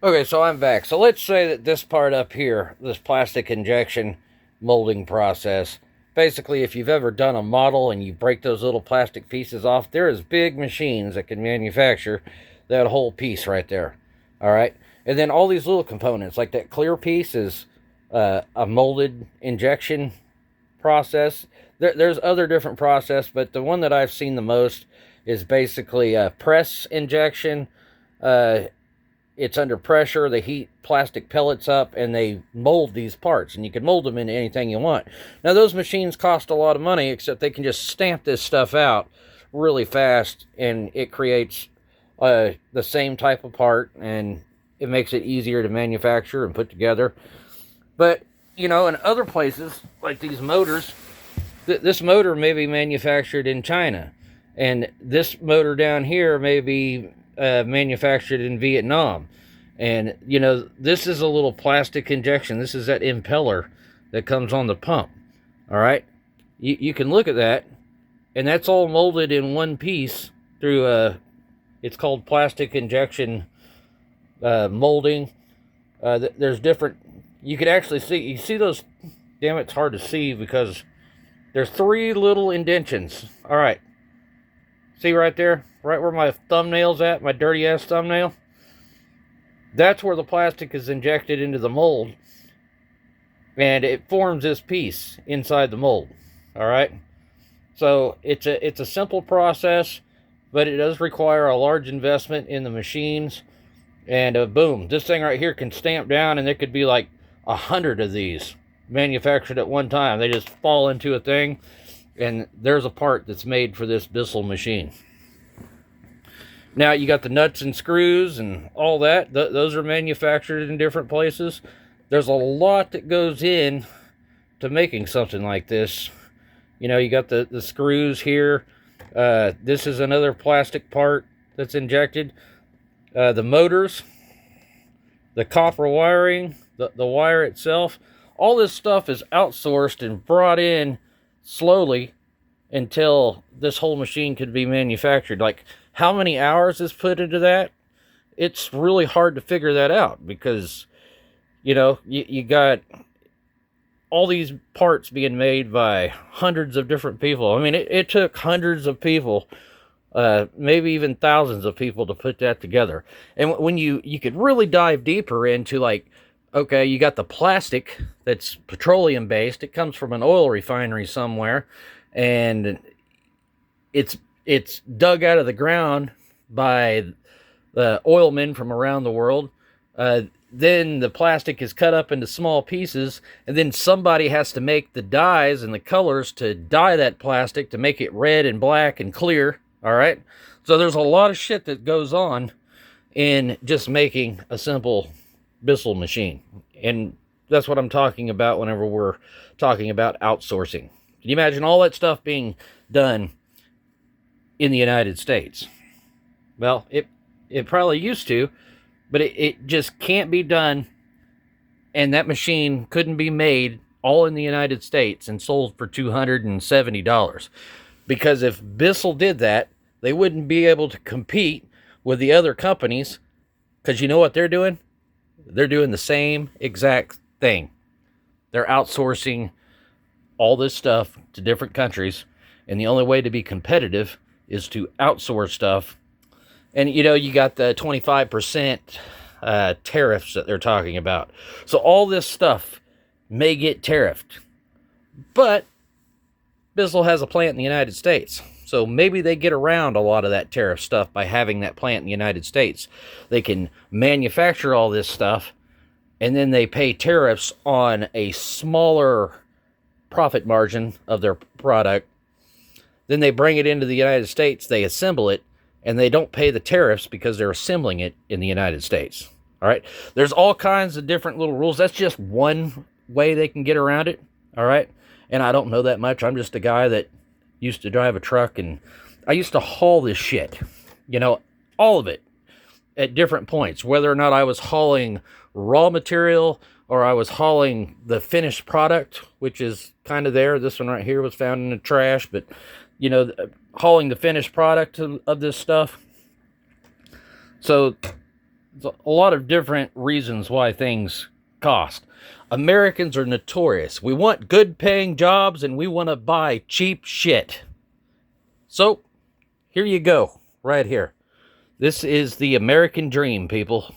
Okay, so I'm back. So let's say that this part up here, this plastic injection molding process, basically, if you've ever done a model and you break those little plastic pieces off, there is big machines that can manufacture that whole piece right there. All right, and then all these little components, like that clear piece, is a molded injection process. There's other different process, but the one that I've seen the most is basically a press injection. Uh, it's under pressure. They heat plastic pellets up and they mold these parts, and you can mold them into anything you want. Now, those machines cost a lot of money, except they can just stamp this stuff out really fast, and it creates the same type of part, and it makes it easier to manufacture and put together. But, in other places, like these motors, this motor may be manufactured in China, and this motor down here may be manufactured in Vietnam. And, this is a little plastic injection. This is that impeller that comes on the pump. All right? You can look at that, and that's all molded in one piece through it's called plastic injection molding. There's different, you could actually you see those, damn, it's hard to see because there's three little indentions. All right. See right there? Right where my thumbnail's at, my dirty ass thumbnail? That's where the plastic is injected into the mold. And it forms this piece inside the mold. All right? So it's a simple process, but it does require a large investment in the machines. And boom, this thing right here can stamp down, and there could be like 100 of these manufactured at one time. They just fall into a thing, and there's a part that's made for this Bissell machine. Now you got the nuts and screws and all that. Those are manufactured in different places. There's a lot that goes in to making something like this. You got the screws here. This is another plastic part that's injected. The motors, the copper wiring, the wire itself. All this stuff is outsourced and brought in slowly until this whole machine could be manufactured. Like, how many hours is put into that? It's really hard to figure that out because, you got all these parts being made by hundreds of different people. I mean, it took hundreds of people, maybe even thousands of people to put that together. And when you could really dive deeper into, like, okay, you got the plastic that's petroleum based. It comes from an oil refinery somewhere, and it's dug out of the ground by the oilmen from around the world. Then the plastic is cut up into small pieces, and then somebody has to make the dyes and the colors to dye that plastic to make it red and black and clear. All right, so there's a lot of shit that goes on in just making a simple Bissell machine, and that's what I'm talking about whenever we're talking about outsourcing. Can you imagine all that stuff being done in the United States? Well, it probably used to, but it just can't be done, and that machine couldn't be made all in the United States and sold for $270. Because if Bissell did that, they wouldn't be able to compete with the other companies, because you know what they're doing? They're doing the same exact thing. They're outsourcing all this stuff to different countries, and the only way to be competitive is to outsource stuff. And, you got the 25% tariffs that they're talking about. So all this stuff may get tariffed. But Bissell has a plant in the United States. So maybe they get around a lot of that tariff stuff by having that plant in the United States. They can manufacture all this stuff, and then they pay tariffs on a smaller profit margin of their product. Then they bring it into the United States, they assemble it, and they don't pay the tariffs because they're assembling it in the United States. All right? There's all kinds of different little rules. That's just one way they can get around it. All right? And I don't know that much. I'm just a guy that used to drive a truck, and I used to haul this shit. All of it at different points, whether or not I was hauling raw material or I was hauling the finished product, which is kind of there. This one right here was found in the trash, but, hauling the finished product of this stuff. So There's a lot of different reasons why things cost. Americans are notorious. We want good paying jobs and we want to buy cheap shit. So, here you go, right here. This is the American dream, people.